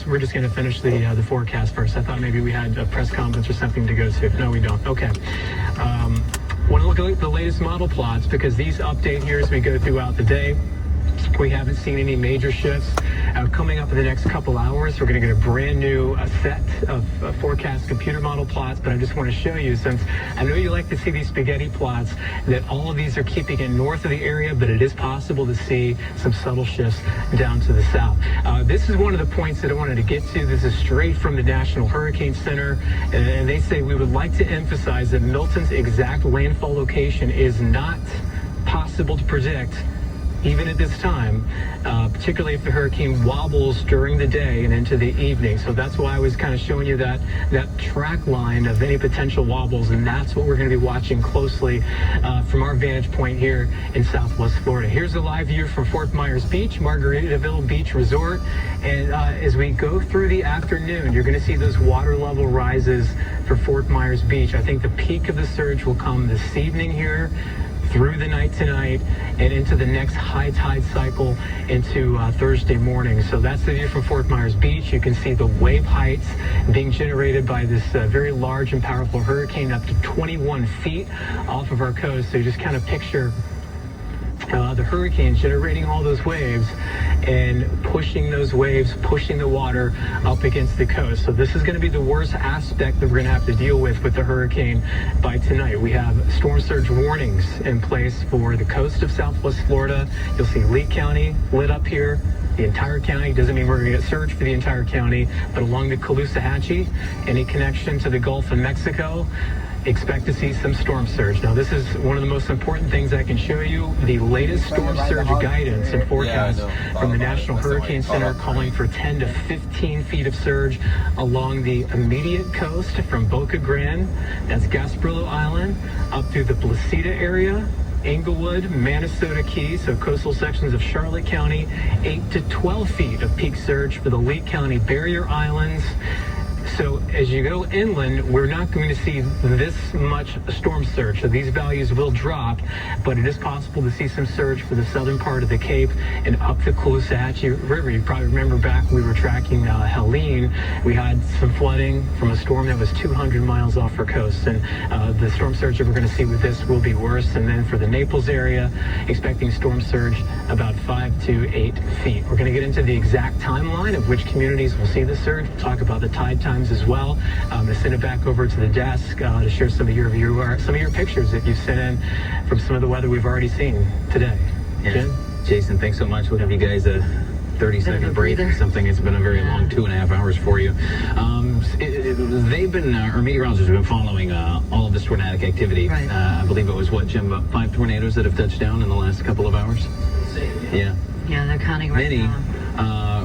we're just going to finish the forecast first. I thought maybe we had a press conference or something to go to. No, we don't. Okay. Want to look at the latest model plots because these update here as we go throughout the day. We haven't seen any major shifts. Coming up in the next couple hours, we're going to get a brand new set of forecast computer model plots, but I just want to show you, since I know you like to see these spaghetti plots, that all of these are keeping it north of the area, but it is possible to see some subtle shifts down to the south. This is one of the points that I wanted to get to. This is straight from the National Hurricane Center, and they say we would like to emphasize that Milton's exact landfall location is not possible to predict even at this time, particularly if the hurricane wobbles during the day and into the evening. So that's why I was kind of showing you that track line of any potential wobbles, and that's what we're going to be watching closely from our vantage point here in Southwest Florida. Here's a live view from Fort Myers Beach, Margaritaville Beach Resort, and as we go through the afternoon, you're going to see those water level rises for Fort Myers Beach. I think the peak of the surge will come this evening here, through the night tonight, and into the next high tide cycle into Thursday morning. So that's the view from Fort Myers Beach. You can see the wave heights being generated by this very large and powerful hurricane, up to 21 feet off of our coast. So you just kind of picture the hurricane generating all those waves and pushing those waves, pushing the water up against the coast. So this is going to be the worst aspect that we're going to have to deal with the hurricane by tonight. We have storm surge warnings in place for the coast of Southwest Florida. You'll see Lee County lit up here. The entire county doesn't mean we're going to get surge for the entire county, but along the Caloosahatchee, any connection to the Gulf of Mexico, expect to see some storm surge. Now, this is one of the most important things I can show you. The latest storm surge guidance and forecast from the National Hurricane Center calling for 10 to 15 feet of surge along the immediate coast from Boca Grande, that's Gasparillo Island, up through the Placida area, Englewood, Manasota Key, so coastal sections of Charlotte County, 8 to 12 feet of peak surge for the Lee County barrier islands. So as you go inland, we're not going to see this much storm surge. So these values will drop, but it is possible to see some surge for the southern part of the Cape and up the Caloosahatchee River. You probably remember back we were tracking Helene. We had some flooding from a storm that was 200 miles off our coast, and the storm surge that we're going to see with this will be worse. And then for the Naples area, expecting storm surge about 5 to 8 feet. We're going to get into the exact timeline of which communities will see the surge. We'll talk about the tide times as well. I'm going to send it back over to the desk to share some of your pictures that you've sent in from some of the weather we've already seen today. Yeah. Jen? Jason, thanks so much. We'll give you guys a 30-second break or something. It's been a very long 2.5 hours for you. They've been, our meteorologists have been following all of this tornadic activity. Right. I believe it was, what, Jim, about 5 tornadoes that have touched down in the last couple of hours? Yeah. Yeah, they're counting right Many, now.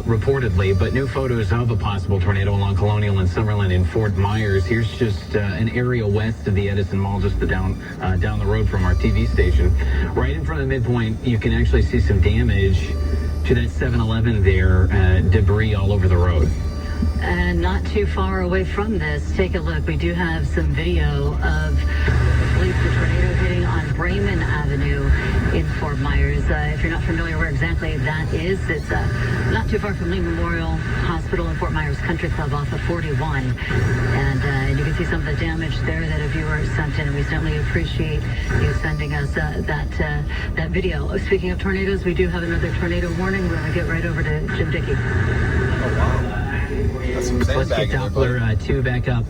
reportedly, but new photos of a possible tornado along Colonial and Summerlin in Fort Myers. Here's just an area west of the Edison Mall, just down the road from our TV station. Right in front of the midpoint, you can actually see some damage to that 7-Eleven there, debris all over the road. And not too far away from this, take a look. We do have some video of, I believe, the tornado hitting on Brayman Avenue in Fort Myers. If you're not familiar where exactly that is, it's not too far from Lee Memorial Hospital and Fort Myers Country Club off of 41. And you can see some of the damage there that a viewer sent in, and we certainly appreciate you sending us that video. Speaking of tornadoes, we do have another tornado warning. We're going to get right over to Jim Dickey. Oh, wow. Let's get Doppler 2 back up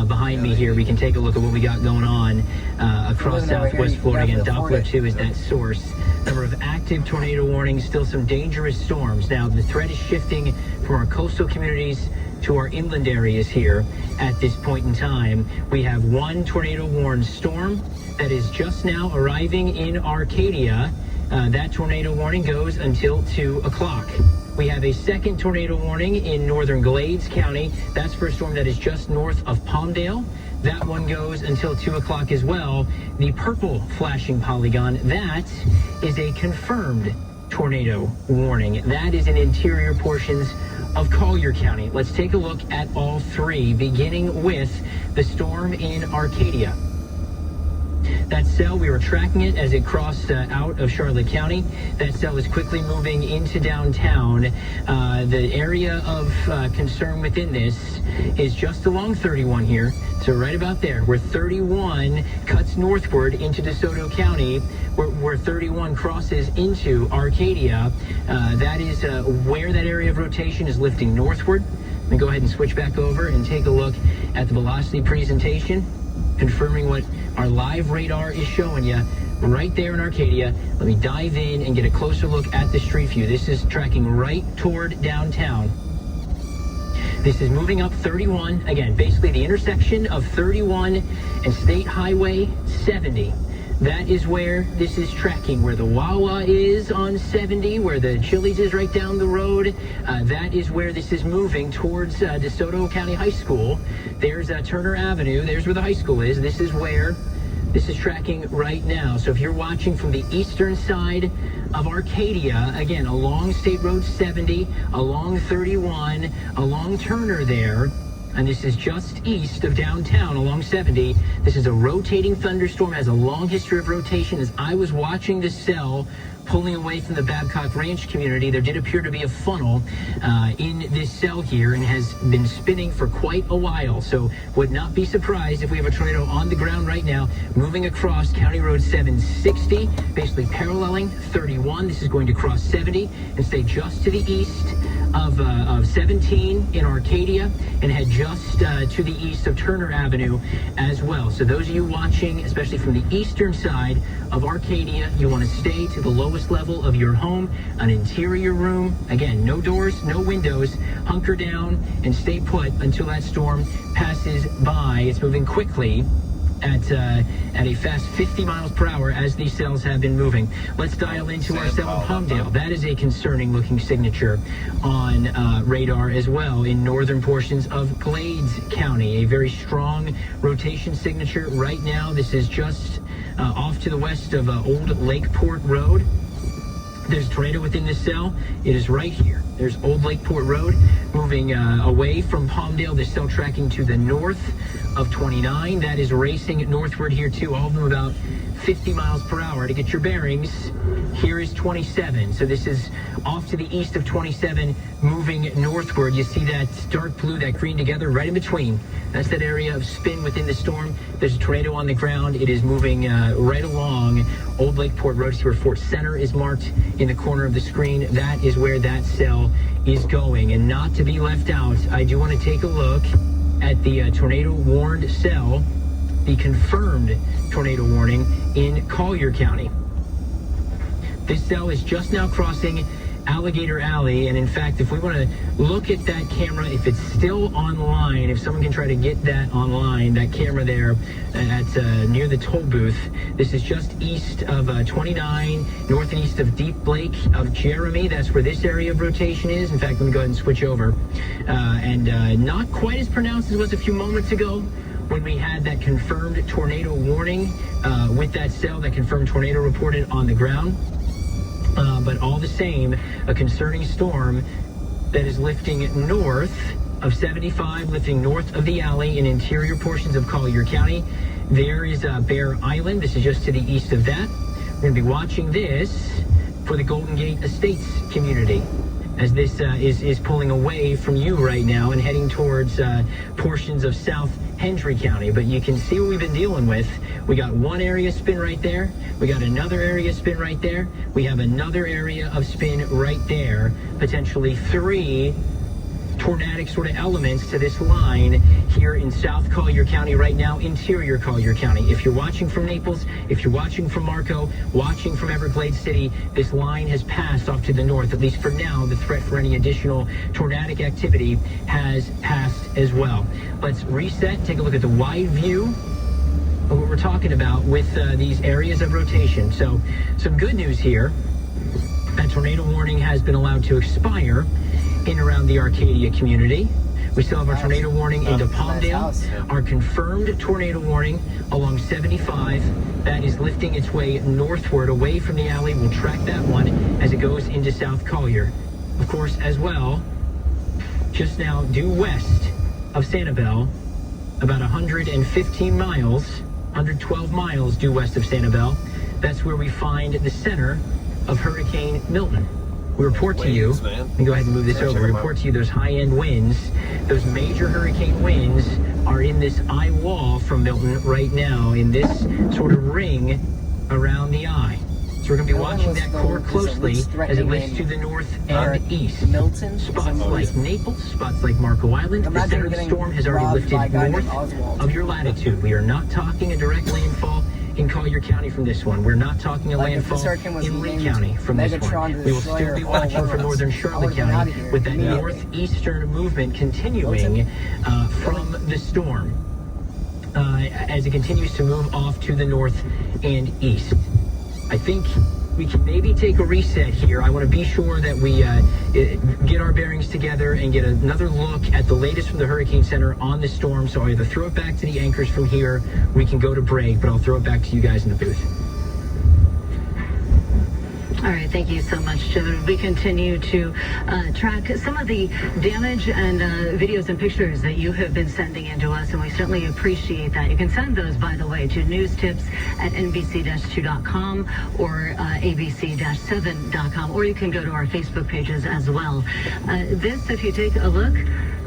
behind me here. We can take a look at what we got going on across Southwest Florida. Again, Doppler 2 is that source. Number of active tornado warnings, still some dangerous storms. Now, the threat is shifting from our coastal communities to our inland areas here at this point in time. We have one tornado warned storm that is just now arriving in Arcadia. That tornado warning goes until 2 o'clock. We have a second tornado warning in northern Glades County. That's for a storm that is just north of Palmdale. That one goes until 2 o'clock as well. The purple flashing polygon, that is a confirmed tornado warning. That is in interior portions of Collier County. Let's take a look at all three, beginning with the storm in Arcadia. That cell, we were tracking it as it crossed out of Charlotte County. That cell is quickly moving into downtown. The area of concern within this is just along 31 here. So right about there, where 31 cuts northward into DeSoto County, where 31 crosses into Arcadia. That is where that area of rotation is lifting northward. Let me go ahead and switch back over and take a look at the velocity presentation, confirming what our live radar is showing you right there in Arcadia. Let me dive in and get a closer look at the street view. This is tracking right toward downtown. This is moving up 31, again, basically the intersection of 31 and State Highway 70. That is where this is tracking, where the Wawa is on 70, where the Chili's is right down the road. That is where this is moving towards DeSoto County High School. There's Turner Avenue. There's where the high school is. This is where this is tracking right now. So if you're watching from the eastern side of Arcadia, again, along State Road 70, along 31, along Turner there, and this is just east of downtown along 70. This is a rotating thunderstorm, has a long history of rotation. As I was watching the cell pulling away from the Babcock Ranch community, there did appear to be a funnel in this cell here and has been spinning for quite a while. So would not be surprised if we have a tornado on the ground right now moving across County Road 760, basically paralleling 31. This is going to cross 70 and stay just to the east of 17 in Arcadia and head just to the east of Turner Avenue as well. So those of you watching, especially from the eastern side of Arcadia, you want to stay to the lowest level of your home, an interior room. Again, no doors, no windows. Hunker down and stay put until that storm passes by. It's moving quickly at a fast 50 miles per hour as these cells have been moving. Let's dial into our cell in Palmdale. That is a concerning looking signature on radar as well in northern portions of Glades County. A very strong rotation signature right now. This is just off to the west of Old Lakeport Road. There's a tornado within this cell. It is right here. There's Old Lakeport Road moving away from Palmdale. This cell tracking to the north of 29. That is racing northward here too. All of them about 50 miles per hour. To get your bearings, here is 27. So this is off to the east of 27, moving northward. You see that dark blue, that green together right in between. That's that area of spin within the storm. There's a tornado on the ground. It is moving right along Old Lakeport Road. See where Fort Center is marked in the corner of the screen. That is where that cell is going. And not to be left out, I do want to take a look at the tornado warned cell, the confirmed tornado warning in Collier County. This cell is just now crossing Alligator Alley, and in fact, if we want to look at that camera, if it's still online, if someone can try to get that online, that camera there at near the toll booth. This is just east of 29, north and east of Deep Lake of Jeremy. That's where this area of rotation is. In fact, let me go ahead and switch over. And not quite as pronounced as it was a few moments ago when we had that confirmed tornado warning with that cell, that confirmed tornado reported on the ground. But all the same, a concerning storm that is lifting north of 75, lifting north of the alley in interior portions of Collier County. There is Bear Island. This is just to the east of that. We're going to be watching this for the Golden Gate Estates community, as this is pulling away from you right now and heading towards portions of South Hendry County. But you can see what we've been dealing with. We got one area spin right there. We got another area spin right there. We have another area of spin right there. Potentially three tornadic sort of elements to this line here in South Collier County right now, interior Collier County. If you're watching from Naples, if you're watching from Marco, watching from Everglades City, this line has passed off to the north. At least for now, the threat for any additional tornadic activity has passed as well. Let's reset, take a look at the wide view of what we're talking about with these areas of rotation. So some good news here. That tornado warning has been allowed to expire in around the Arcadia community. We still have our tornado warning into Palmdale. Our confirmed tornado warning along 75. That is lifting its way northward away from the alley. We'll track that one as it goes into South Collier. Of course, as well, just now due west of Sanibel, about 115 miles 112 miles due west of Sanibel. That's where we find the center of Hurricane Milton. We report to you, and go ahead and move this over. We report to you those high-end winds, those major hurricane winds are in this eye wall from Milton right now, in this sort of ring around the eye. So we're going to be watching that core closely as it lifts to the north and east. Milton, spots like Naples, spots like Marco Island. The center of the storm has already lifted north of your latitude. We are not talking a direct landfall in Collier County from this one. We're not talking a landfall in Lee County from this one. We will still be watching for northern Charlotte County with that northeastern movement continuing from the storm as it continues to move off to the north and east. I think we can maybe take a reset here. I want to be sure that we get our bearings together and get another look at the latest from the Hurricane Center on the storm. So I'll either throw it back to the anchors from here, we can go to break, but I'll throw it back to you guys in the booth. All right, thank you so much, Joe. We continue to track some of the damage and videos and pictures that you have been sending in to us, and we certainly appreciate that. You can send those, by the way, to newstips@nbc-2.com or abc-7.com, or you can go to our Facebook pages as well. This, if you take a look,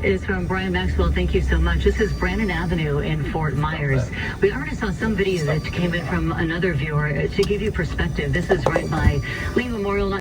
is from Brian Maxwell. Thank you so much. This is Brandon Avenue in Fort Myers. We already saw some video that came in from another viewer. To give you perspective, this is right by Lee Memorial.